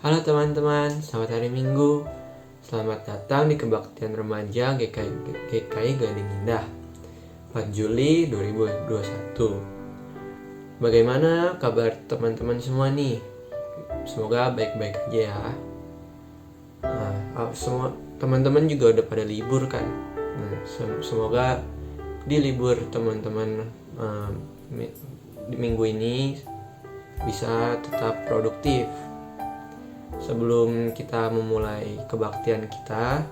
Halo teman-teman, selamat hari Minggu. Selamat datang di Kebaktian Remaja GKI Gading Indah 4 Juli 2021. Bagaimana kabar teman-teman semua nih? Semoga baik-baik aja ya. Semua teman-teman juga udah pada libur kan. Semoga di libur teman-teman di minggu ini bisa tetap produktif. Sebelum kita memulai kebaktian kita,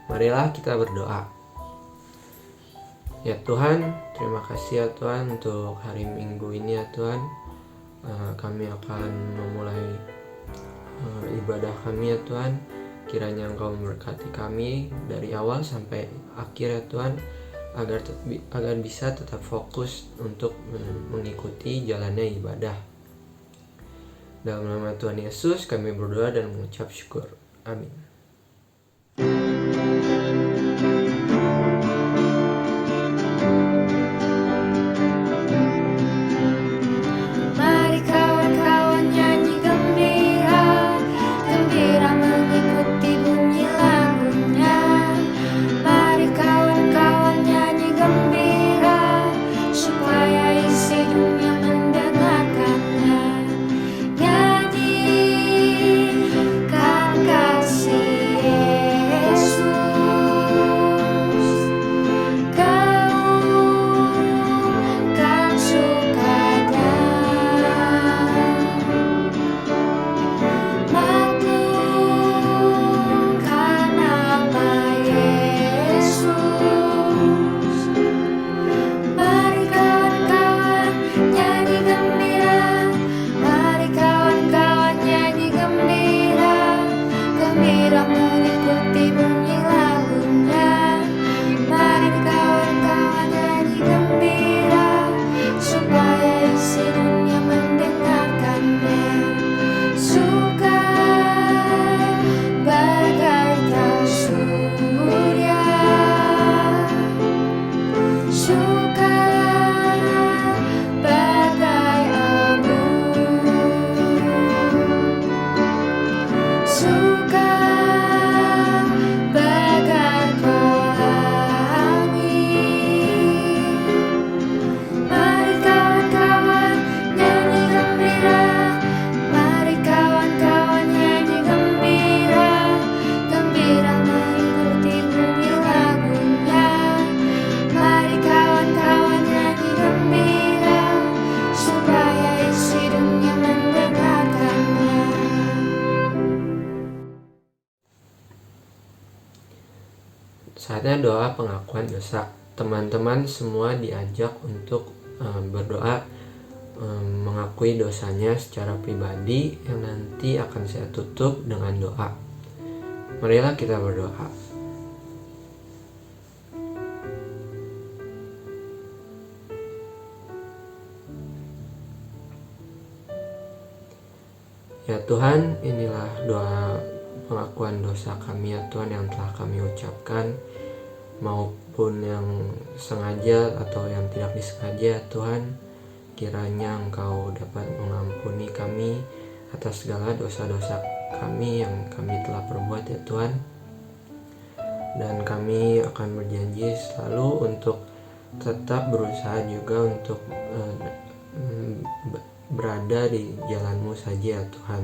marilah kita berdoa. Ya Tuhan, terima kasih ya Tuhan untuk hari Minggu ini ya Tuhan. Kami akan memulai ibadah kami ya Tuhan. Kiranya Engkau memberkati kami dari awal sampai akhir ya Tuhan, agar bisa tetap fokus untuk mengikuti jalannya ibadah. Dalam nama Tuhan Yesus kami berdoa dan mengucap syukur. Amin. Mari kawan-kawan nyanyi gembira, gembira mengikuti bunyi lagunya. Mari kawan-kawan nyanyi gembira, supaya isi dunia mendengarkannya. Nyanyikan kasih Yesus, gaungkan sukanya, maklumkan nama Yesus. Mari kawan-kawan nyanyi gembira, mari kawan-kawan nyanyi gembira, gembira mengikuti bunyi lagunya. Mari kawan-kawan nyanyi gembira, supaya isi dunia mendengarkannya. Suka bagaikan surya, suka bagai embun, suka bagai pelangi. Mari kawan-kawan nyanyi gembira, mari kawan-kawan nyanyi gembira, gembira mengikuti bunyi lagunya. Mari kawan-kawan nyanyi gembira, supaya isi dunia mendengarkannya. Saatnya doa pengakuan dosa. Teman-teman semua diajak untuk berdoa mengakui dosanya secara pribadi yang nanti akan saya tutup dengan doa. Marilah kita berdoa. Ya Tuhan, inilah doa pengakuan dosa kami ya Tuhan yang telah kami ucapkan, maupun yang sengaja atau yang tidak disengaja ya Tuhan. Kiranya Engkau dapat mengampuni kami atas segala dosa-dosa kami yang kami telah perbuat ya Tuhan. Dan kami akan berjanji selalu untuk tetap berusaha juga untuk berada di jalan-Mu saja ya Tuhan.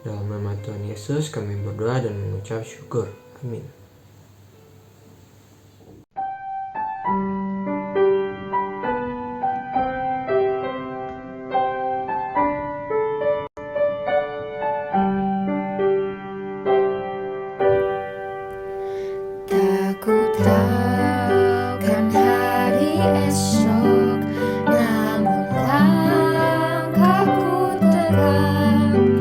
Dalam nama Tuhan Yesus kami berdoa dan mengucap syukur. Amin. Tak ku tahu kan hari esok, namun langkahku terang.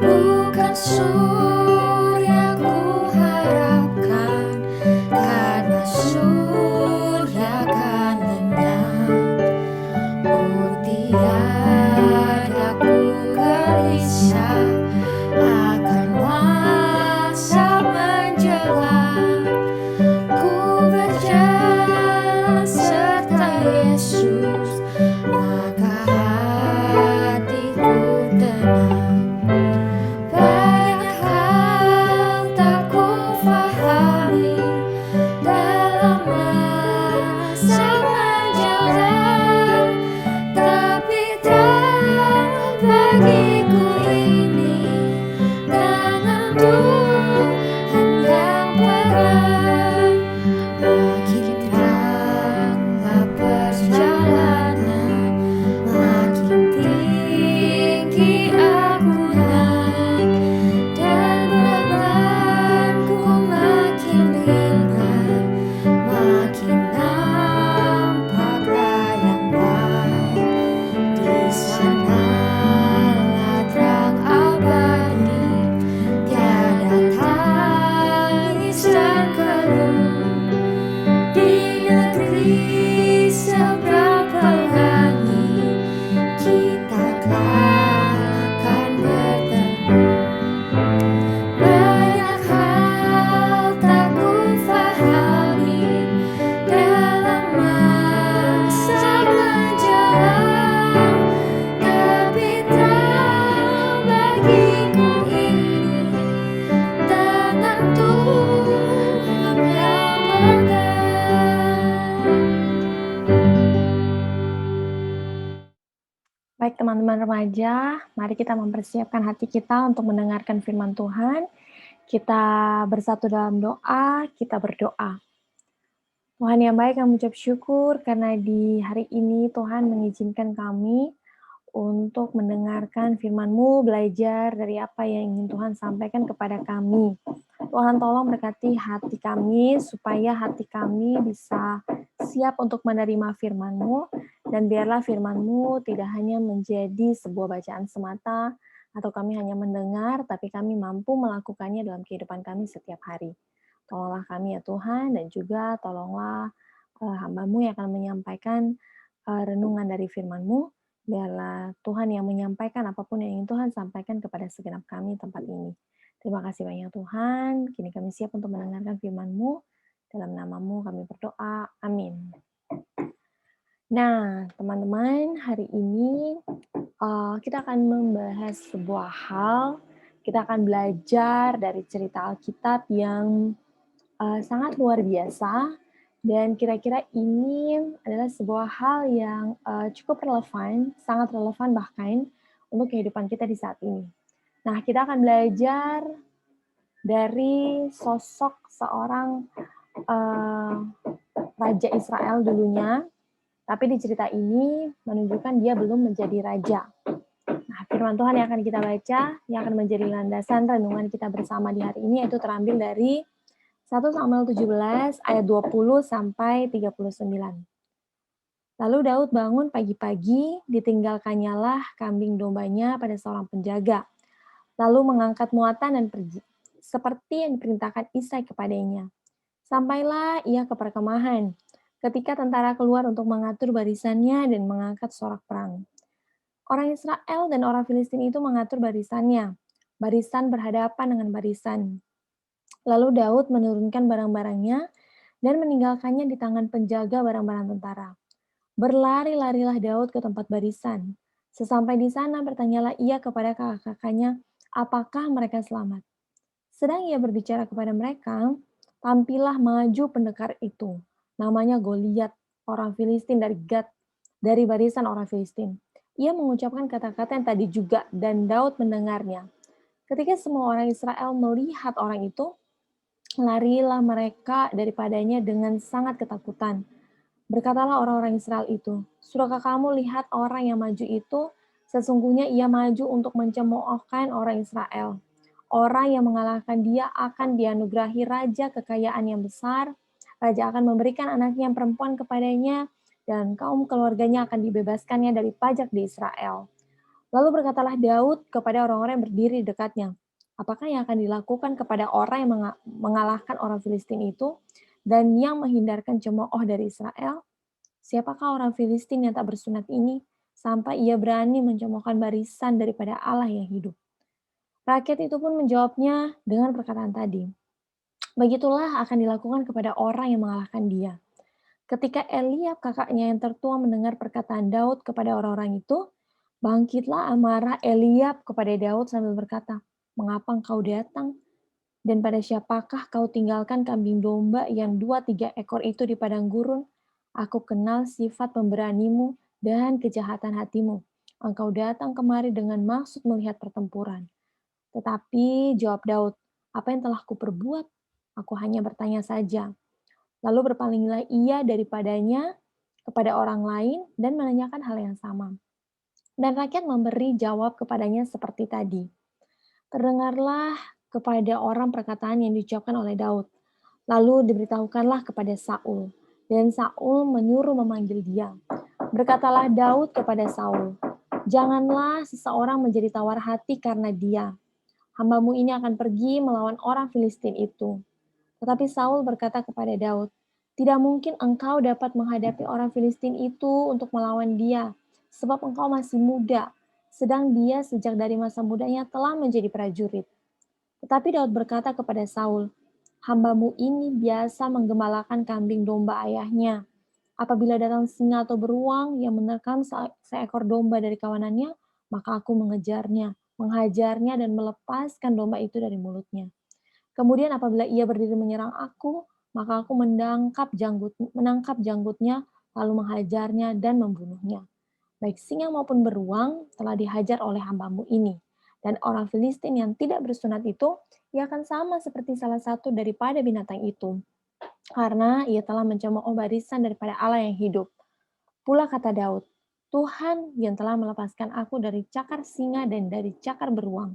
Bukan surya ku harapkan, karena surya kan lenyap. Oh tiada ku gelisah akan masa menjelang. Ku teman-teman remaja, mari kita mempersiapkan hati kita untuk mendengarkan firman Tuhan. Kita bersatu dalam doa, kita berdoa. Tuhan yang baik, kami ucap syukur karena di hari ini Tuhan mengizinkan kami untuk mendengarkan firman-Mu, belajar dari apa yang ingin Tuhan sampaikan kepada kami. Tuhan tolong berkati hati kami, supaya hati kami bisa siap untuk menerima firman-Mu, dan biarlah firman-Mu tidak hanya menjadi sebuah bacaan semata, atau kami hanya mendengar, tapi kami mampu melakukannya dalam kehidupan kami setiap hari. Tolonglah kami ya Tuhan, dan juga tolonglah hamba-Mu yang akan menyampaikan renungan dari firman-Mu. Biarlah Tuhan yang menyampaikan apapun yang ingin Tuhan sampaikan kepada segenap kami tempat ini. Terima kasih banyak Tuhan, kini kami siap untuk mendengarkan firman-Mu. Dalam nama-Mu kami berdoa, amin. Nah, teman-teman, hari ini kita akan membahas sebuah hal. Kita akan belajar dari cerita Alkitab yang sangat luar biasa, dan kira-kira ini adalah sebuah hal yang cukup relevan, sangat relevan bahkan untuk kehidupan kita di saat ini. Nah, kita akan belajar dari sosok seorang Raja Israel dulunya, tapi di cerita ini menunjukkan dia belum menjadi raja. Nah, firman Tuhan yang akan kita baca, yang akan menjadi landasan renungan kita bersama di hari ini, yaitu terambil dari 1 Samuel 17 ayat 20 sampai 39. Lalu Daud bangun pagi-pagi, ditinggalkannya lah kambing dombanya pada seorang penjaga. Lalu mengangkat muatan dan pergi, seperti yang diperintahkan Isai kepadanya. Sampailah ia ke perkemahan, ketika tentara keluar untuk mengatur barisannya dan mengangkat sorak perang. Orang Israel dan orang Filistin itu mengatur barisannya, barisan berhadapan dengan barisan. Lalu Daud menurunkan barang-barangnya dan meninggalkannya di tangan penjaga barang-barang tentara. Berlari-larilah Daud ke tempat barisan. Sesampai di sana bertanyalah ia kepada kakak-kakaknya, apakah mereka selamat. Sedang ia berbicara kepada mereka, tampillah maju pendekar itu. Namanya Goliat, orang Filistin dari Gad, dari barisan orang Filistin. Ia mengucapkan kata-kata yang tadi juga, dan Daud mendengarnya. Ketika semua orang Israel melihat orang itu, larilah mereka daripadanya dengan sangat ketakutan. Berkatalah orang-orang Israel itu, sudahkah kamu lihat orang yang maju itu? Sesungguhnya ia maju untuk mencemoohkan orang Israel. Orang yang mengalahkan dia akan dianugerahi raja kekayaan yang besar. Raja akan memberikan anaknya yang perempuan kepadanya, dan kaum keluarganya akan dibebaskannya dari pajak di Israel. Lalu berkatalah Daud kepada orang-orang yang berdiri di dekatnya, apakah yang akan dilakukan kepada orang yang mengalahkan orang Filistin itu dan yang menghindarkan cemooh dari Israel? Siapakah orang Filistin yang tak bersunat ini sampai ia berani mencemoohkan barisan daripada Allah yang hidup? Rakyat itu pun menjawabnya dengan perkataan tadi. Begitulah akan dilakukan kepada orang yang mengalahkan dia. Ketika Eliab kakaknya yang tertua mendengar perkataan Daud kepada orang-orang itu, bangkitlah amarah Eliab kepada Daud sambil berkata, mengapa engkau datang? Dan pada siapakah kau tinggalkan kambing domba yang 2-3 ekor itu di padang gurun? Aku kenal sifat pemberanimu dan kejahatan hatimu. Engkau datang kemari dengan maksud melihat pertempuran. Tetapi jawab Daud, apa yang telah kuperbuat? Aku hanya bertanya saja. Lalu berpalinglah ia daripadanya kepada orang lain dan menanyakan hal yang sama. Dan rakyat memberi jawab kepadanya seperti tadi. Terdengarlah kepada orang perkataan yang diucapkan oleh Daud. Lalu diberitahukanlah kepada Saul. Dan Saul menyuruh memanggil dia. Berkatalah Daud kepada Saul, janganlah seseorang menjadi tawar hati karena dia. Hambamu ini akan pergi melawan orang Filistin itu. Tetapi Saul berkata kepada Daud, tidak mungkin engkau dapat menghadapi orang Filistin itu untuk melawan dia, sebab engkau masih muda, sedang dia sejak dari masa mudanya telah menjadi prajurit. Tetapi Daud berkata kepada Saul, hambamu ini biasa menggembalakan kambing domba ayahnya. Apabila datang singa atau beruang yang menerkam seekor domba dari kawanannya, maka aku mengejarnya, menghajarnya dan melepaskan domba itu dari mulutnya. Kemudian apabila ia berdiri menyerang aku, maka aku menangkap janggutnya, lalu menghajarnya dan membunuhnya. baik singa maupun beruang telah dihajar oleh hambamu ini. Dan orang Filistin yang tidak bersunat itu, ia akan sama seperti salah satu daripada binatang itu, karena ia telah mencemooh barisan daripada Allah yang hidup. Pula kata Daud, Tuhan yang telah melepaskan aku dari cakar singa dan dari cakar beruang.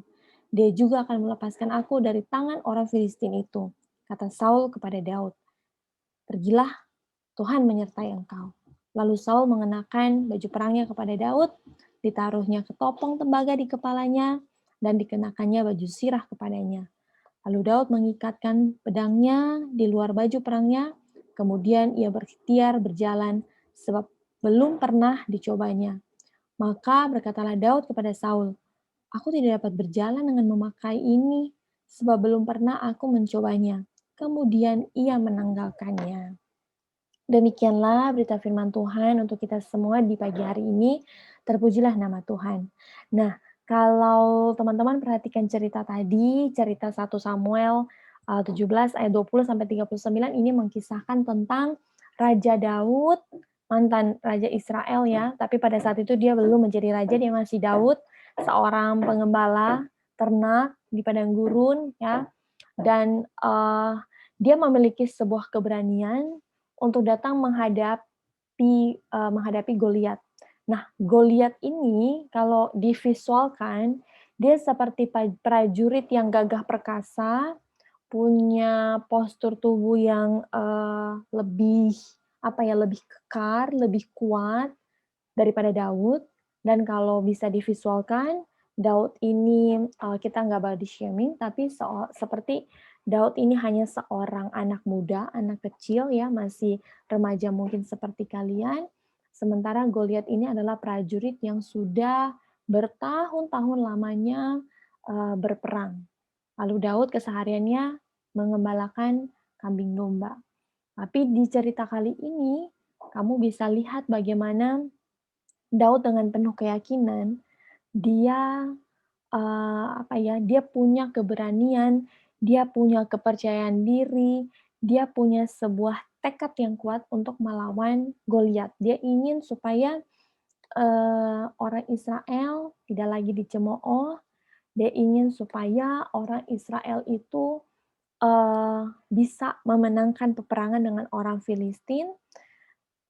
Dia juga akan melepaskan aku dari tangan orang Filistin itu. Kata Saul kepada Daud, pergilah, Tuhan menyertai engkau. Lalu Saul mengenakan baju perangnya kepada Daud, ditaruhnya ketopong tembaga di kepalanya, dan dikenakannya baju sirah kepadanya. Lalu Daud mengikatkan pedangnya di luar baju perangnya, kemudian ia berikhtiar berjalan, sebab belum pernah dicobanya. Maka berkatalah Daud kepada Saul, aku tidak dapat berjalan dengan memakai ini, sebab belum pernah aku mencobanya. Kemudian ia menanggalkannya. Demikianlah berita firman Tuhan untuk kita semua di pagi hari ini. Terpujilah nama Tuhan. Nah, kalau teman-teman perhatikan cerita tadi, cerita 1 Samuel 17 ayat 20 sampai 39 ini mengkisahkan tentang Raja Daud, mantan Raja Israel ya, tapi pada saat itu dia belum menjadi raja, dia masih Daud, seorang pengembala ternak di padang gurun ya, dan dia memiliki sebuah keberanian untuk datang menghadapi Goliat. Nah, Goliat ini kalau divisualkan, dia seperti prajurit yang gagah perkasa, punya postur tubuh yang lebih lebih kekar, lebih kuat daripada Daud. Dan kalau bisa divisualkan, Daud ini kita nggak body shaming, tapi seperti Daud ini hanya seorang anak muda, anak kecil ya, masih remaja mungkin seperti kalian. Sementara Goliat ini adalah prajurit yang sudah bertahun-tahun lamanya berperang. Lalu Daud kesehariannya mengembalakan kambing domba. Tapi di cerita kali ini, kamu bisa lihat bagaimana Daud dengan penuh keyakinan, dia dia punya keberanian, dia punya kepercayaan diri, dia punya sebuah tekad yang kuat untuk melawan Goliat. Dia ingin supaya orang Israel tidak lagi dicemooh, dia ingin supaya orang Israel itu bisa memenangkan peperangan dengan orang Filistin.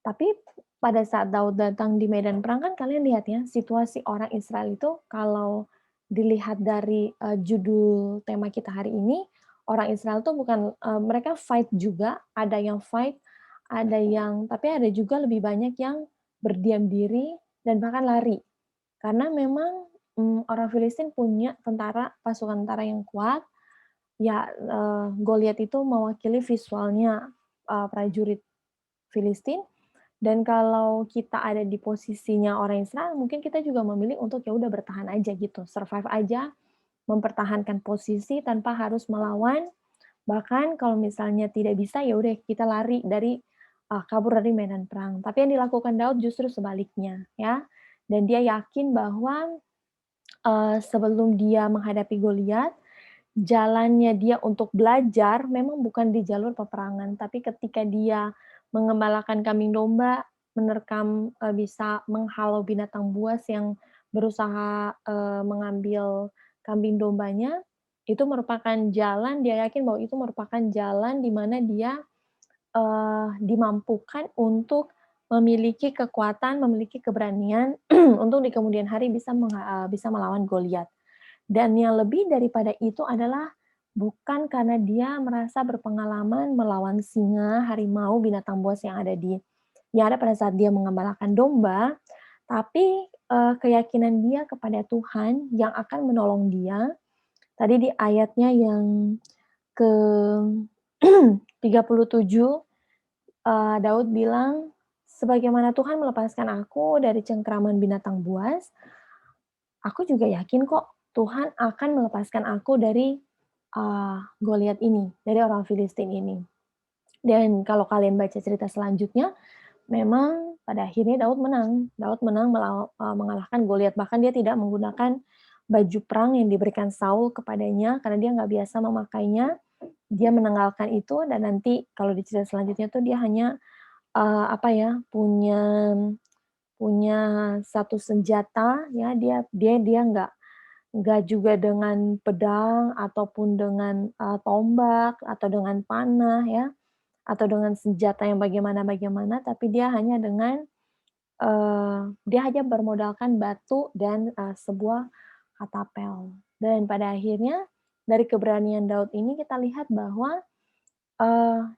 Tapi pada saat Daud datang di medan perang kan kalian lihat ya, situasi orang Israel itu kalau dilihat dari, judul tema kita hari ini, orang Israel tuh bukan mereka fight juga, ada yang fight, tapi ada juga lebih banyak yang berdiam diri dan bahkan lari. Karena memang, orang Filistin punya pasukan tentara yang kuat, ya, Goliat itu mewakili visualnya, prajurit Filistin, dan kalau kita ada di posisinya orang Israel, mungkin kita juga memilih untuk ya udah bertahan aja gitu, survive aja, mempertahankan posisi tanpa harus melawan. Bahkan kalau misalnya tidak bisa, ya udah kita lari kabur dari medan perang. Tapi yang dilakukan Daud justru sebaliknya ya. Dan dia yakin bahwa sebelum dia menghadapi Goliat, jalannya dia untuk belajar memang bukan di jalur peperangan, tapi ketika dia mengembalakan kambing domba, bisa menghalau binatang buas yang berusaha, mengambil kambing dombanya, itu merupakan jalan dia yakin bahwa itu merupakan jalan di mana dia, dimampukan untuk memiliki kekuatan, memiliki keberanian untuk di kemudian hari bisa melawan Goliat. Dan yang lebih daripada itu adalah bukan karena dia merasa berpengalaman melawan singa, harimau, binatang buas yang ada pada saat dia mengembalakan domba, tapi, keyakinan dia kepada Tuhan yang akan menolong dia. Tadi di ayatnya yang ke 37, Daud bilang, "Sebagaimana Tuhan melepaskan aku dari cengkraman binatang buas, aku juga yakin kok Tuhan akan melepaskan aku dari, Goliat ini, dari orang Filistin ini." Dan kalau kalian baca cerita selanjutnya, memang pada akhirnya Daud menang. Daud menang mengalahkan Goliat, bahkan dia tidak menggunakan baju perang yang diberikan Saul kepadanya, karena dia nggak biasa memakainya. Dia menanggalkan itu dan nanti kalau di cerita selanjutnya tuh dia hanya, punya punya satu senjata, ya dia nggak juga dengan pedang ataupun dengan tombak atau dengan panah ya atau dengan senjata yang bagaimana-bagaimana, tapi dia hanya bermodalkan batu dan sebuah katapel. Dan pada akhirnya dari keberanian Daud ini kita lihat bahwa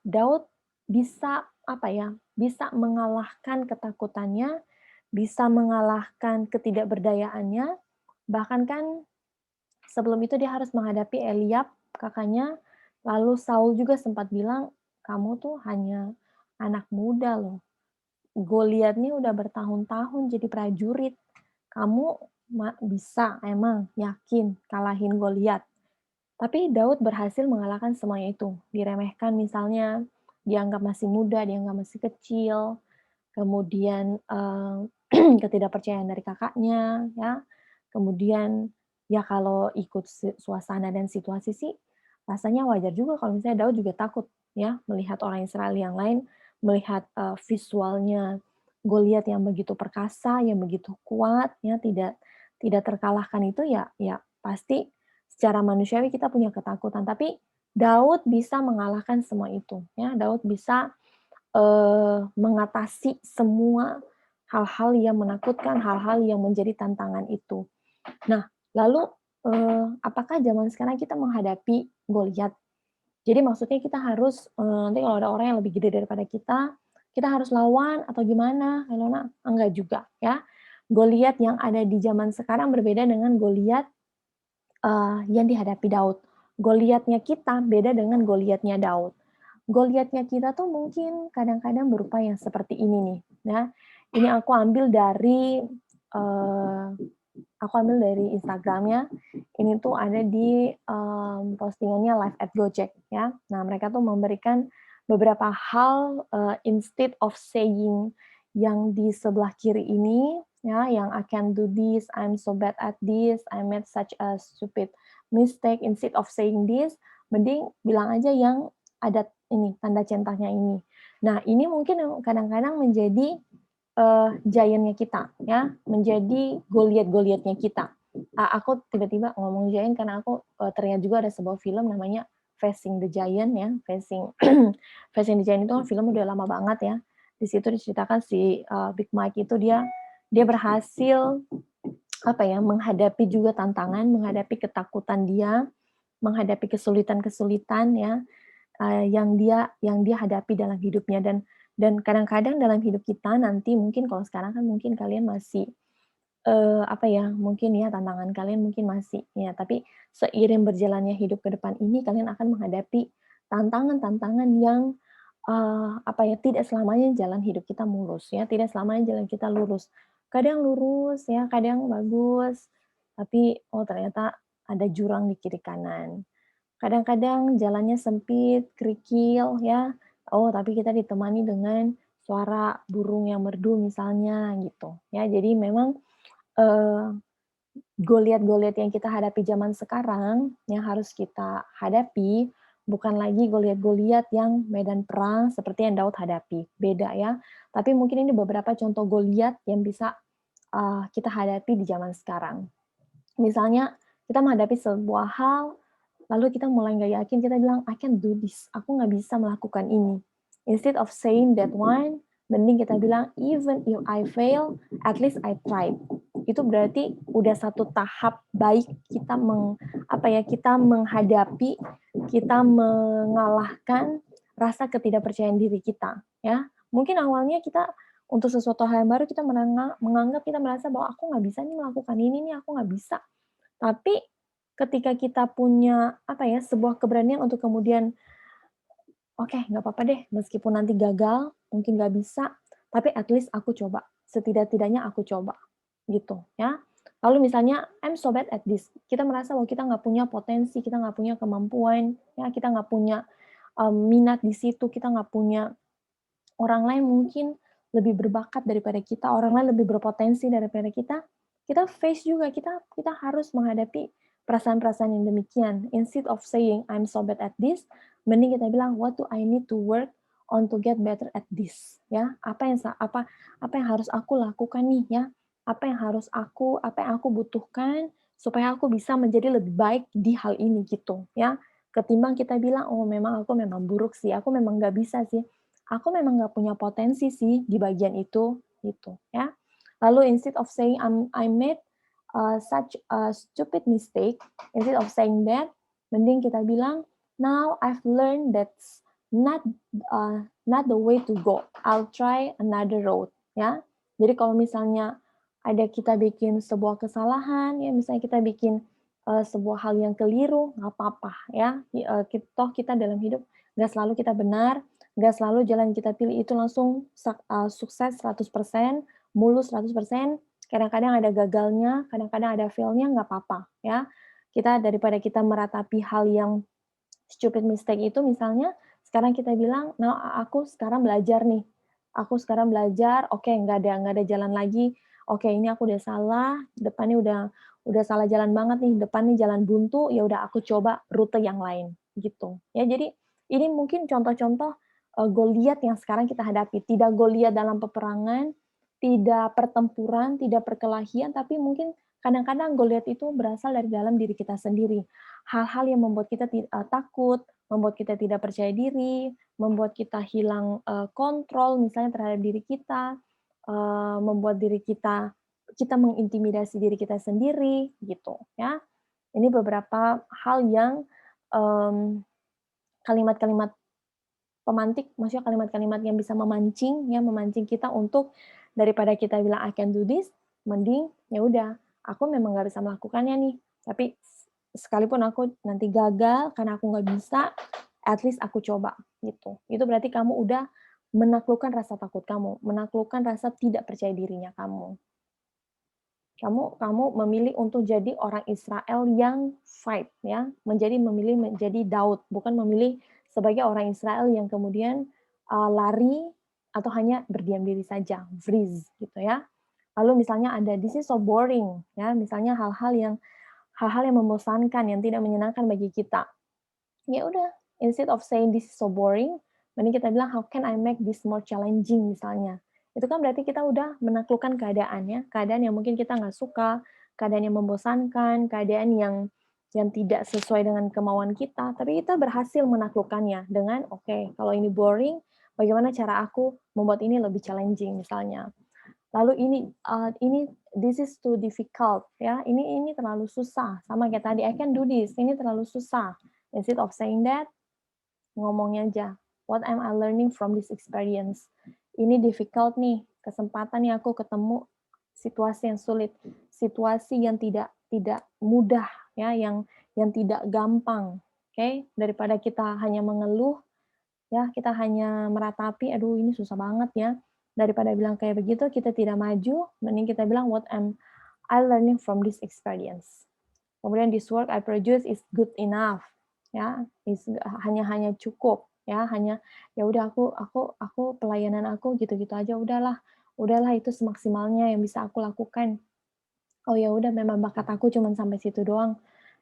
Daud bisa apa ya, bisa mengalahkan ketakutannya, bisa mengalahkan ketidakberdayaannya, bahkan kan sebelum itu dia harus menghadapi Eliab, kakaknya, lalu Saul juga sempat bilang, "Kamu tuh hanya anak muda loh. Goliat nih udah bertahun-tahun jadi prajurit. Kamu bisa emang yakin kalahin Goliat." Tapi Daud berhasil mengalahkan semuanya itu. Diremehkan misalnya, dianggap masih muda, dianggap masih kecil, kemudian ketidakpercayaan dari kakaknya, ya. Kemudian ya kalau ikut suasana dan situasi sih rasanya wajar juga kalau misalnya Daud juga takut ya melihat orang Israel yang lain, melihat visualnya Goliat yang begitu perkasa, yang begitu kuat, ya tidak tidak terkalahkan itu ya ya pasti secara manusiawi kita punya ketakutan. Tapi Daud bisa mengalahkan semua itu, ya. Daud bisa mengatasi semua hal-hal yang menakutkan, hal-hal yang menjadi tantangan itu. Nah, lalu, apakah zaman sekarang kita menghadapi Goliat? Jadi maksudnya kita harus, nanti kalau ada orang yang lebih gede daripada kita harus lawan atau gimana, Ilona? Enggak juga, ya. Goliat yang ada di zaman sekarang berbeda dengan Goliat, yang dihadapi Daud. Goliatnya kita beda dengan Goliatnya Daud. Goliatnya kita tuh mungkin kadang-kadang berupa yang seperti ini nih, ya. Ini eee, aku ambil dari Instagram-nya. Ini tuh ada di, postingannya Live at Gojek, ya. Nah, mereka tuh memberikan beberapa hal, instead of saying yang di sebelah kiri ini, ya, yang "I can do this, I'm so bad at this, I made such a stupid mistake." Instead of saying this, mending bilang aja yang ada ini, tanda centangnya ini. Nah, ini mungkin yang kadang-kadang menjadi, giant-nya kita, ya, menjadi Goliat-Goliatnya kita. Aku tiba-tiba ngomong giant karena aku, teringat juga ada sebuah film namanya Facing the Giant ya, Facing the Giant itu kan film udah lama banget ya. Di situ diceritakan si, Big Mike itu dia berhasil, apa ya, menghadapi juga tantangan, menghadapi ketakutan dia, menghadapi kesulitan-kesulitan ya, yang dia hadapi dalam hidupnya dan kadang-kadang dalam hidup kita nanti mungkin kalau sekarang kan mungkin kalian masih, apa ya, mungkin ya tantangan kalian mungkin masih ya, tapi seiring berjalannya hidup ke depan ini kalian akan menghadapi tantangan-tantangan yang, apa ya, tidak selamanya jalan hidup kita mulus ya, tidak selamanya jalan kita lurus. Kadang lurus ya, kadang bagus, tapi oh ternyata ada jurang di kiri kanan. Kadang-kadang jalannya sempit, kerikil ya, oh tapi kita ditemani dengan suara burung yang merdu misalnya gitu ya. Jadi memang, eee, Goliat-Goliat yang kita hadapi zaman sekarang, yang harus kita hadapi, bukan lagi Goliat-Goliat yang medan perang seperti yang Daud hadapi, beda ya. Tapi mungkin ini beberapa contoh Goliat yang bisa, kita hadapi di zaman sekarang. Misalnya kita menghadapi sebuah hal, lalu kita mulai nggak yakin, kita bilang, "I can do this, aku nggak bisa melakukan ini." Instead of saying that one, mending kita bilang, "Even if I fail, at least I tried." Itu berarti udah satu tahap baik kita kita menghadapi, kita mengalahkan rasa ketidakpercayaan diri kita, ya. Mungkin awalnya kita untuk sesuatu hal yang baru kita menganggap kita merasa bahwa, "Aku nggak bisa nih melakukan ini nih, aku nggak bisa." Tapi ketika kita punya, apa ya, sebuah keberanian untuk kemudian, "Oke, nggak apa-apa deh, meskipun nanti gagal, mungkin nggak bisa, tapi at least aku coba. Setidak-tidaknya aku coba." Gitu, ya. Lalu misalnya, "I'm so bad at this." Kita merasa bahwa kita nggak punya potensi, kita nggak punya kemampuan, ya, kita nggak punya, minat di situ, kita nggak punya orang lain mungkin lebih berbakat daripada kita, orang lain lebih berpotensi daripada kita face juga, kita harus menghadapi perasaan-perasaan yang demikian. Instead of saying, "I'm so bad at this," mending kita bilang, "What do I need to work on to get better at this, ya. Apa yang harus aku lakukan nih, ya. Apa yang aku butuhkan supaya aku bisa menjadi lebih baik di hal ini gitu, ya. Ketimbang kita bilang, "Oh, aku memang buruk sih, aku memang nggak bisa sih, aku memang nggak punya potensi sih di bagian itu," gitu, ya. Lalu instead of saying, I made such a stupid mistake, instead of saying that, mending kita bilang, "Now I've learned that's not not the way to go. I'll try another road," ya. Jadi kalau misalnya ada kita bikin sebuah kesalahan, ya misalnya kita bikin sebuah hal yang keliru, nggak apa-apa ya. Toh kita dalam hidup nggak selalu kita benar, nggak selalu jalan yang kita pilih itu langsung sukses 100%, mulus 100%. Kadang-kadang ada gagalnya, kadang-kadang ada fail-nya, nggak apa-apa ya. Daripada kita meratapi hal yang stupid mistake itu misalnya, sekarang kita bilang, "Nah, aku sekarang belajar nih. Aku sekarang belajar, oke, nggak ada jalan lagi. Oke, ini aku udah salah, depannya udah salah jalan banget nih, depan nih jalan buntu, ya udah aku coba rute yang lain." Gitu. Ya, jadi ini mungkin contoh-contoh, Goliat yang sekarang kita hadapi. Tidak Goliat dalam peperangan, tidak pertempuran, tidak perkelahian, tapi mungkin kadang-kadang Goliat itu berasal dari dalam diri kita sendiri. Hal-hal yang membuat kita takut, membuat kita tidak percaya diri, membuat kita hilang, kontrol misalnya terhadap diri kita, membuat kita mengintimidasi diri kita sendiri, gitu ya. Ini beberapa hal yang, mmm, kalimat-kalimat pemantik, maksudnya kalimat-kalimat yang bisa memancing kita untuk daripada kita bilang, "I can do this," mending ya udah, aku memang nggak bisa melakukannya nih, tapi sekalipun aku nanti gagal karena aku nggak bisa, at least aku coba, gitu. Itu berarti kamu udah menaklukkan rasa takut kamu, menaklukkan rasa tidak percaya dirinya kamu. Kamu memilih untuk jadi orang Israel yang fight ya, memilih menjadi Daud, bukan memilih sebagai orang Israel yang kemudian, lari atau hanya berdiam diri saja, freeze gitu ya. Lalu misalnya ada, "This is so boring," ya, misalnya hal-hal yang membosankan, yang tidak menyenangkan bagi kita. Ya udah, instead of saying, "This is so boring," mending kita bilang, "How can I make this more challenging?" misalnya. Itu kan berarti kita udah menaklukkan keadaan ya, keadaan yang mungkin kita nggak suka, keadaan yang membosankan, keadaan yang tidak sesuai dengan kemauan kita, tapi kita berhasil menaklukkannya dengan, "Oke, kalau ini boring, bagaimana cara aku membuat ini lebih challenging?" misalnya. Lalu ini, "This is too difficult," ya, ini terlalu susah, sama kayak tadi, "I can do this," ini terlalu susah. Instead of saying that, ngomongnya aja, "What am I learning from this experience?" Ini difficult nih, kesempatan nih aku ketemu situasi yang sulit, situasi yang tidak tidak mudah ya, yang tidak gampang, oke? Daripada kita hanya mengeluh, ya, kita hanya meratapi, "Aduh ini susah banget ya." Daripada bilang kayak begitu, kita tidak maju, mending kita bilang, "What am I learning from this experience?" Kemudian, "This work I produce is good enough," ya, hanya cukup, ya, ya udah aku pelayanan aku gitu-gitu aja, udahlah itu semaksimalnya yang bisa aku lakukan. Oh ya udah, memang bakat aku cuman sampai situ doang.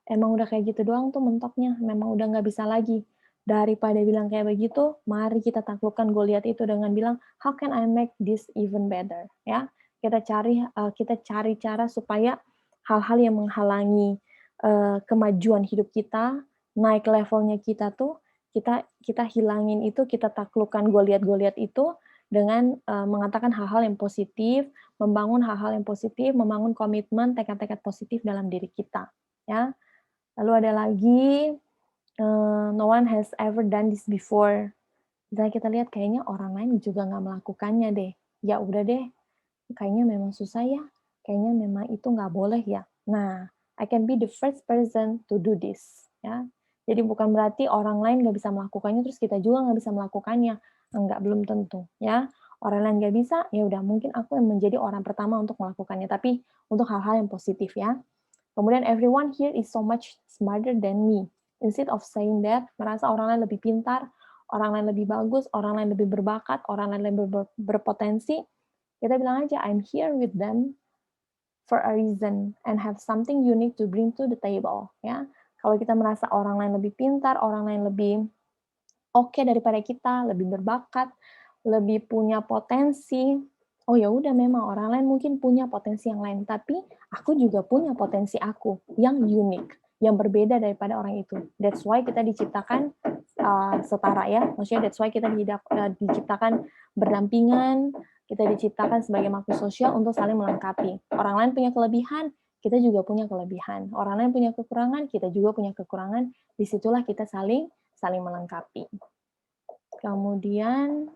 Emang udah kayak gitu doang tuh mentoknya, memang udah nggak bisa lagi. Daripada bilang kayak begitu, mari kita taklukkan Goliat itu dengan bilang, "How can I make this even better?" Ya, kita cari cara supaya hal-hal yang menghalangi, kemajuan hidup kita, naik levelnya kita tuh, kita hilangin itu, kita taklukkan Goliat-Goliat itu dengan, mengatakan hal-hal yang positif, membangun hal-hal yang positif, membangun komitmen, tekad-tekad positif dalam diri kita, ya. Lalu ada lagi, no one has ever done this before. Misalnya kita lihat kayaknya orang lain juga nggak melakukannya deh. Ya udah deh, kayaknya memang susah ya, kayaknya memang itu nggak boleh ya. Nah, I can be the first person to do this, ya. Jadi bukan berarti orang lain nggak bisa melakukannya, terus kita juga nggak bisa melakukannya. Enggak, belum tentu, ya. Orang lain nggak bisa, ya udah mungkin aku yang menjadi orang pertama untuk melakukannya, tapi untuk hal-hal yang positif ya. Kemudian, "Everyone here is so much smarter than me." Instead of saying that, merasa orang lain lebih pintar, orang lain lebih bagus, orang lain lebih berbakat, orang lain lebih berpotensi, kita bilang aja, "I'm here with them for a reason and have something unique to bring to the table." Ya, kalau kita merasa orang lain lebih pintar, orang lain lebih oke daripada kita, lebih berbakat, lebih punya potensi. Oh ya udah memang orang lain mungkin punya potensi yang lain, tapi aku juga punya potensi aku yang unik, yang berbeda daripada orang itu. That's why kita diciptakan setara ya. Maksudnya that's why kita diciptakan berdampingan, kita diciptakan sebagai makhluk sosial untuk saling melengkapi. Orang lain punya kelebihan, kita juga punya kelebihan. Orang lain punya kekurangan, kita juga punya kekurangan. Disitulah kita saling melengkapi. Kemudian,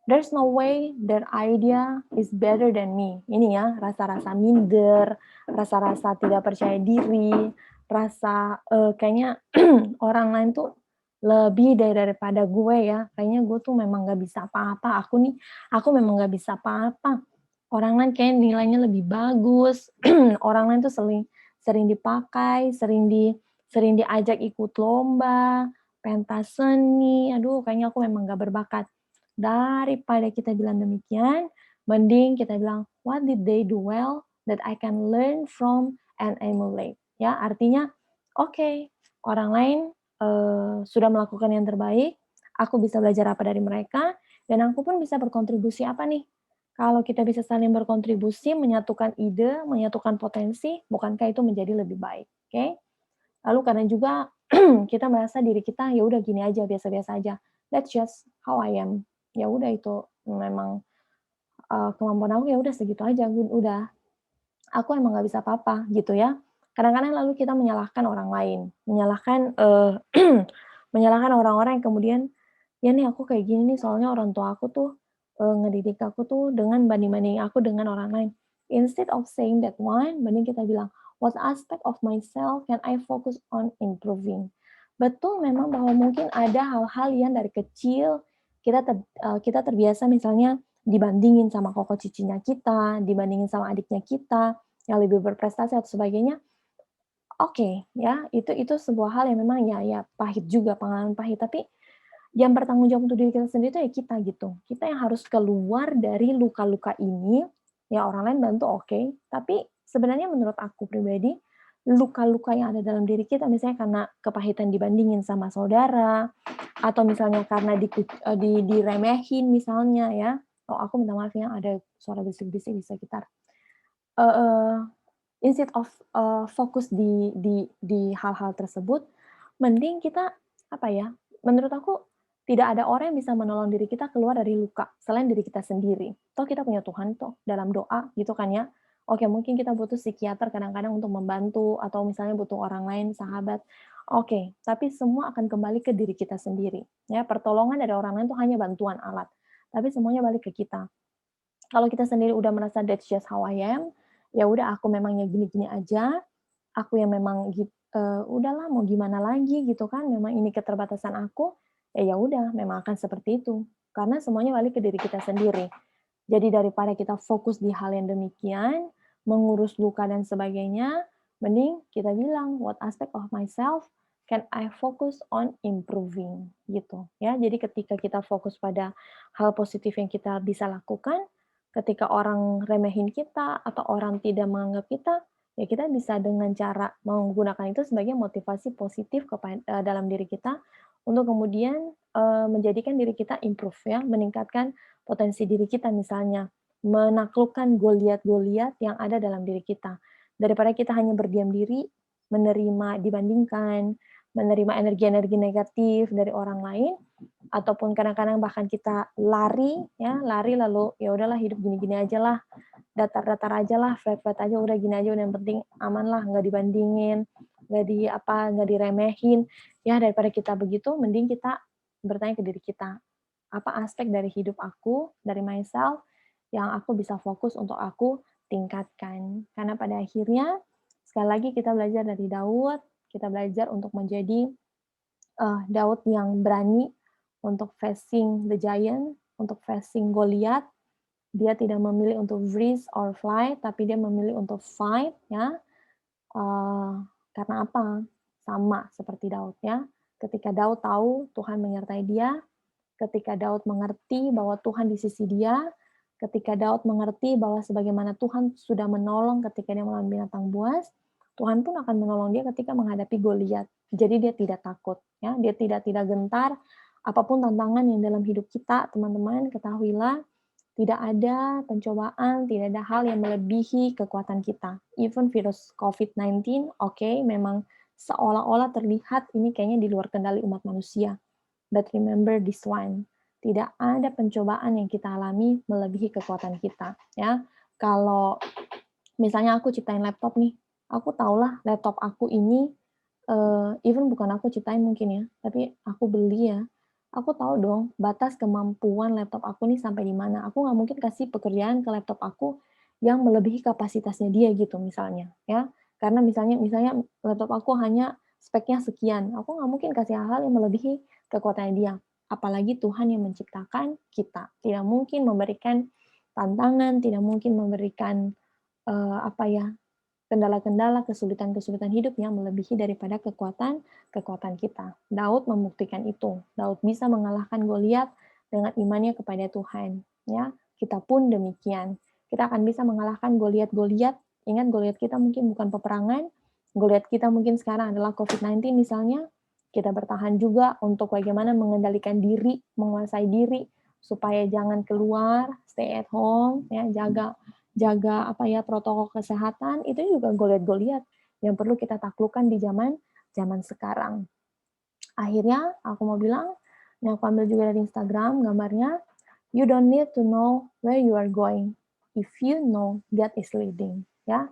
there's no way that idea is better than me. Ini ya, rasa-rasa minder, rasa-rasa tidak percaya diri, rasa kayaknya orang lain tuh lebih daripada gue ya. Kayaknya gue tuh memang gak bisa apa-apa. Aku memang gak bisa apa-apa. Orang lain kayak nilainya lebih bagus. Orang lain tuh sering dipakai, sering diajak ikut lomba, pentas seni. Aduh, kayaknya aku memang gak berbakat. Daripada kita bilang demikian, mending kita bilang, what did they do well that I can learn from and emulate. Ya, artinya, oke, orang lain sudah melakukan yang terbaik, aku bisa belajar apa dari mereka, dan aku pun bisa berkontribusi apa nih. Kalau kita bisa saling berkontribusi, menyatukan ide, menyatukan potensi, bukankah itu menjadi lebih baik? Oke? Lalu karena juga kita merasa diri kita ya udah gini aja, biasa-biasa aja. That's just how I am. Ya udah itu memang kemampuan aku ya udah segitu aja, udah. Aku emang nggak bisa apa-apa gitu ya. Kadang-kadang lalu kita menyalahkan orang lain, menyalahkan menyalahkan orang-orang yang kemudian, ya nih aku kayak gini nih soalnya orang tua aku tuh ngedidik aku tuh dengan banding-bandingin aku dengan orang lain. Instead of saying that one, mending kita bilang, what aspect of myself can I focus on improving? Betul memang bahwa mungkin ada hal-hal yang dari kecil kita terbiasa misalnya dibandingin sama koko cicinya kita, dibandingin sama adiknya kita yang lebih berprestasi atau sebagainya. Oke, ya, itu sebuah hal yang memang ya pahit juga, pengalaman pahit, tapi yang bertanggung jawab untuk diri kita sendiri itu ya kita gitu. Kita yang harus keluar dari luka-luka ini, ya orang lain bantu oke, tapi sebenarnya menurut aku pribadi, luka-luka yang ada dalam diri kita misalnya karena kepahitan dibandingin sama saudara, atau misalnya karena diremehin misalnya ya. Oh, aku minta maaf ya ada suara bisik-bisik di sekitar. Heeh. Instead of fokus di hal-hal tersebut, mending kita, apa ya, menurut aku tidak ada orang yang bisa menolong diri kita keluar dari luka, selain diri kita sendiri. Toh kita punya Tuhan toh, dalam doa gitu kan ya. Oke, mungkin kita butuh psikiater kadang-kadang untuk membantu, atau misalnya butuh orang lain, sahabat. Oke, tapi semua akan kembali ke diri kita sendiri, ya. Pertolongan dari orang lain itu hanya bantuan alat, tapi semuanya balik ke kita. Kalau kita sendiri udah merasa that's just how I am, ya udah aku memangnya gini-gini aja, aku yang memang udahlah mau gimana lagi gitu kan, memang ini keterbatasan aku, ya udah memang akan seperti itu. Karena semuanya balik ke diri kita sendiri. Jadi daripada kita fokus di hal yang demikian, mengurus luka dan sebagainya, mending kita bilang, what aspect of myself can I focus on improving gitu ya. Jadi ketika kita fokus pada hal positif yang kita bisa lakukan, ketika orang remehin kita atau orang tidak menganggap kita, ya kita bisa dengan cara menggunakan itu sebagai motivasi positif dalam diri kita untuk kemudian menjadikan diri kita improve ya, meningkatkan potensi diri kita misalnya, menaklukkan goliat-goliat yang ada dalam diri kita. Daripada kita hanya berdiam diri, menerima dibandingkan, menerima energi-energi negatif dari orang lain, ataupun kadang-kadang bahkan kita lari ya, lari lalu ya udahlah hidup gini-gini aja lah, datar-datar aja lah, flat-flat aja udah gini aja udah yang penting aman lah, nggak dibandingin, nggak diremehin. Ya daripada kita begitu, mending kita bertanya ke diri kita, apa aspek dari hidup aku, dari myself, yang aku bisa fokus untuk aku tingkatkan. Karena pada akhirnya, sekali lagi kita belajar dari Daud, kita belajar untuk menjadi Daud yang berani untuk facing the giant, untuk facing Goliath. Dia tidak memilih untuk freeze or fly, tapi dia memilih untuk fight, ya. Karena apa? Sama seperti Daud, ya. Ketika Daud tahu Tuhan menyertai dia, ketika Daud mengerti bahwa Tuhan di sisi dia, ketika Daud mengerti bahwa sebagaimana Tuhan sudah menolong ketika dia melawan binatang buas, Tuhan pun akan menolong dia ketika menghadapi Goliat. Jadi dia tidak takut, ya, dia tidak gentar. Apapun tantangan yang dalam hidup kita, teman-teman, ketahuilah tidak ada pencobaan, tidak ada hal yang melebihi kekuatan kita. Even virus COVID-19, oke, memang seolah-olah terlihat ini kayaknya di luar kendali umat manusia. But remember this one, tidak ada pencobaan yang kita alami melebihi kekuatan kita. Ya, kalau misalnya aku ciptain laptop nih, aku tahulah laptop aku ini, even bukan aku ciptain mungkin ya, tapi aku beli ya, aku tahu dong batas kemampuan laptop aku nih sampai di mana. Aku nggak mungkin kasih pekerjaan ke laptop aku yang melebihi kapasitasnya dia gitu misalnya, ya. Karena misalnya laptop aku hanya speknya sekian, aku nggak mungkin kasih hal-hal yang melebihi kekuatannya dia. Apalagi Tuhan yang menciptakan kita, tidak mungkin memberikan tantangan, tidak mungkin memberikan apa ya, kendala-kendala, kesulitan-kesulitan hidup yang melebihi daripada kekuatan kita. Daud membuktikan itu. Daud bisa mengalahkan Goliat dengan imannya kepada Tuhan. Ya, kita pun demikian. Kita akan bisa mengalahkan Goliat-Goliat. Ingat, Goliat kita mungkin bukan peperangan. Goliat kita mungkin sekarang adalah COVID-19 misalnya. Kita bertahan juga untuk bagaimana mengendalikan diri, menguasai diri, supaya jangan keluar, stay at home, ya, jaga apa ya, protokol kesehatan. Itu juga Goliat-Goliat yang perlu kita taklukkan di zaman sekarang. Akhirnya aku mau bilang, ini aku ambil juga dari Instagram gambarnya, you don't need to know where you are going if you know God is leading. Ya,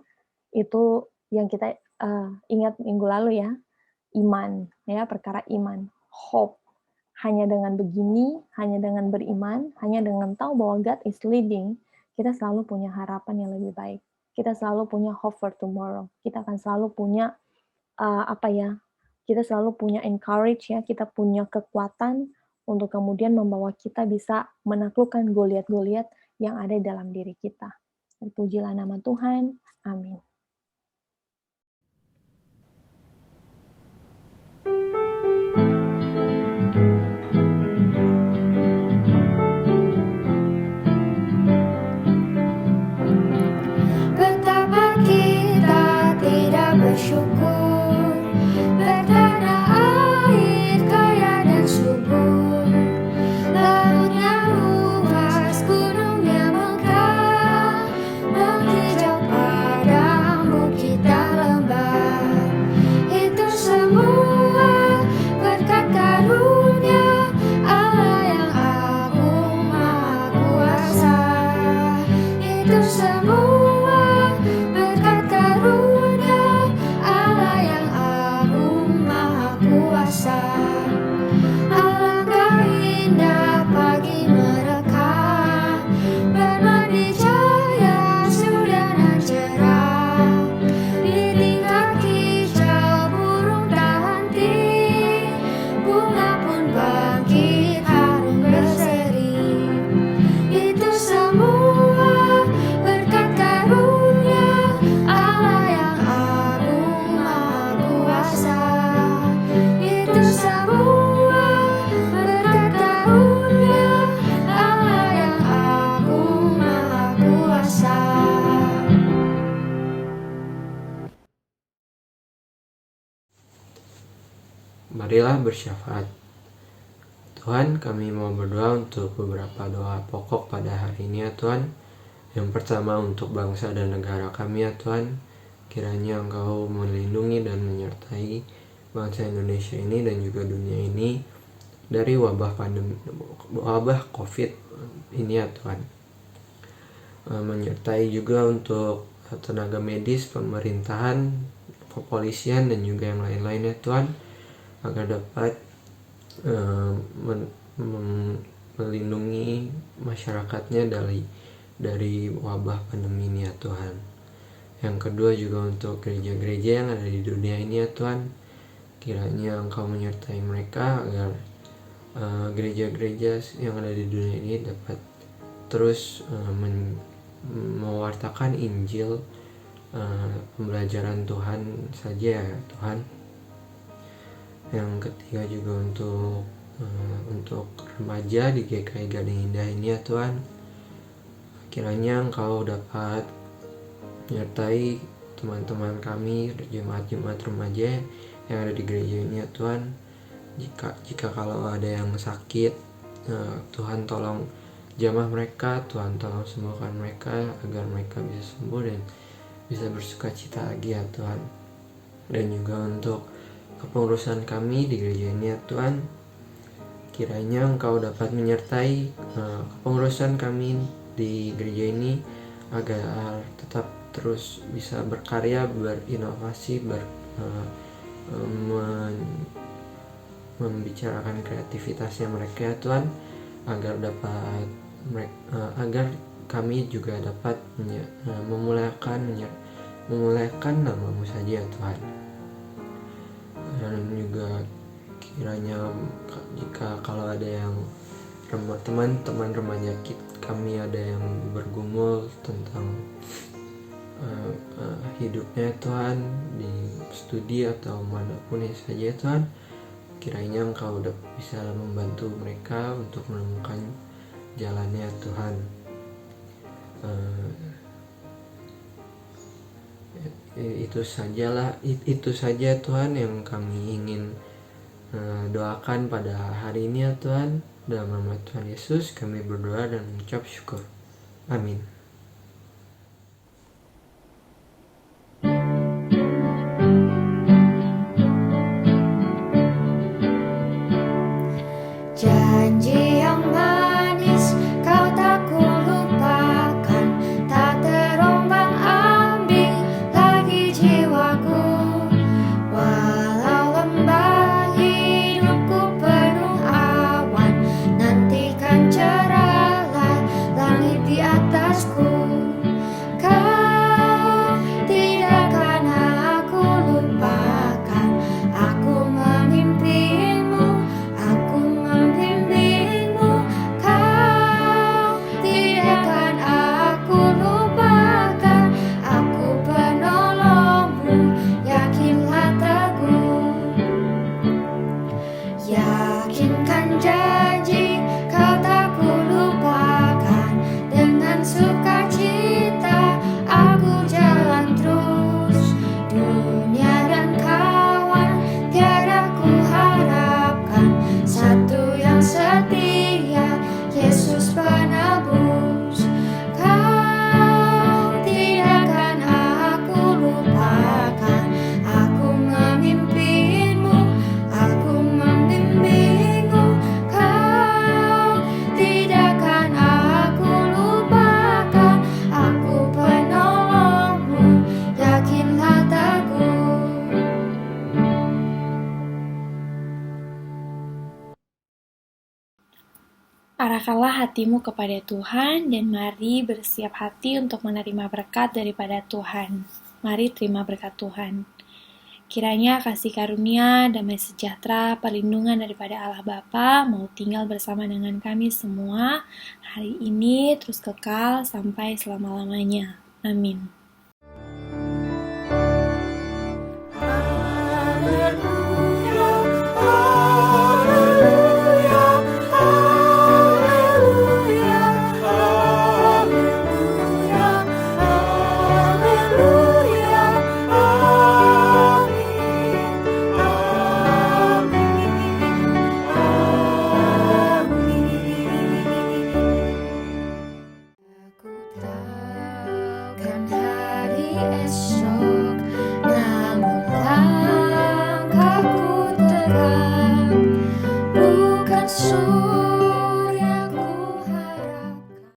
itu yang kita ingat minggu lalu ya, iman, ya, perkara iman, hope. Hanya dengan begini, hanya dengan beriman, hanya dengan tahu bahwa God is leading, kita selalu punya harapan yang lebih baik. Kita selalu punya hope for tomorrow. Kita akan selalu punya apa ya? Kita selalu punya encourage ya, kita punya kekuatan untuk kemudian membawa kita bisa menaklukkan Goliat-Goliat yang ada dalam diri kita. Terpujilah nama Tuhan. Amin. Betapa kita tidak bersyukur, bertanah air kaya dan subur, lautnya luas, gunungnya megah, menghijau padang, bukitnya lembah. Itu semua berkat karunia Allah yang agung maha kuasa. Itu semua berkat karunia Allah yang agung maha kuasa. Alangkah indah pagi mereka, bermandi cahaya surya dan cerah. Di tingkat hijau burung tak henti, bunga pun bangkit harum berseri. Itu semua berkat karunia Allah yang agung maha kuasa. Itu semua berkat karunia Allah yang agung maha kuasa. Marilah bersyafaat. Tuhan, kami mau berdoa untuk beberapa doa pokok pada hari ini ya Tuhan. Yang pertama untuk bangsa dan negara kami ya Tuhan. Kiranya Engkau melindungi dan menyertai bangsa Indonesia ini dan juga dunia ini dari wabah COVID ini ya Tuhan. Menyertai juga untuk tenaga medis, pemerintahan, kepolisian dan juga yang lain-lain ya Tuhan, agar dapat melindungi masyarakatnya dari wabah pandemi ini ya Tuhan. Yang kedua juga untuk gereja-gereja yang ada di dunia ini ya Tuhan, kiranya Engkau menyertai mereka agar gereja-gereja yang ada di dunia ini dapat terus mewartakan Injil, pembelajaran Tuhan saja ya Tuhan. Yang ketiga juga untuk remaja di GKI Gading Indah ini ya Tuhan, kiranya Engkau dapat menyertai teman-teman kami, jemaat-jemaat remaja yang ada di gereja ini ya Tuhan. Jika kalau ada yang sakit, Tuhan tolong jamah mereka, Tuhan tolong sembuhkan mereka agar mereka bisa sembuh dan bisa bersuka cita lagi ya Tuhan. Dan juga untuk kepengurusan kami di gereja ini ya Tuhan, kiranya Engkau dapat menyertai kepengurusan kami di gereja ini agar tetap terus bisa berkarya, berinovasi, membicarakan kreativitasnya mereka ya Tuhan, agar kami juga dapat memuliakan nama-Mu saja ya Tuhan. Dan juga kiranya jika kalau ada yang teman-teman remaja kami ada yang bergumul tentang hidupnya Tuhan di studi atau manapun saja Tuhan, kiranya Engkau udah bisa membantu mereka untuk menemukan jalannya Tuhan. Itu saja Tuhan yang kami ingin doakan pada hari ini ya Tuhan. Dalam nama Tuhan Yesus kami berdoa dan mengucap syukur. Amin. Janji yang manis kau tak kulupakan, tak terombang-ambing lagi jiwaku. Walau lembah hidupku penuh awan, nantikan cerahlah langit di atasku. Kau tidak akan aku lupakan, aku memimpimu, aku membimbingmu. Kau tidak akan aku lupakan, aku penolongmu, yakinlah teguh. Yakinkan janji kau tak kulupakan, dengan sukacita aku jalan terus. Dunia dan kawan tiada ku harapkan, satu yang setia, Yesus penebus. Kau tidak akan aku lupakan, aku memimpimu, aku membimbingmu. Kau tidak akan aku lupakan, aku penolongmu, yakinlah teguh. Arahkanlah hatimu kepada Tuhan dan mari bersiap hati untuk menerima berkat daripada Tuhan. Mari terima berkat Tuhan. Kiranya kasih karunia, damai sejahtera, perlindungan daripada Allah Bapa mau tinggal bersama dengan kami semua hari ini terus kekal sampai selama-lamanya. Amin.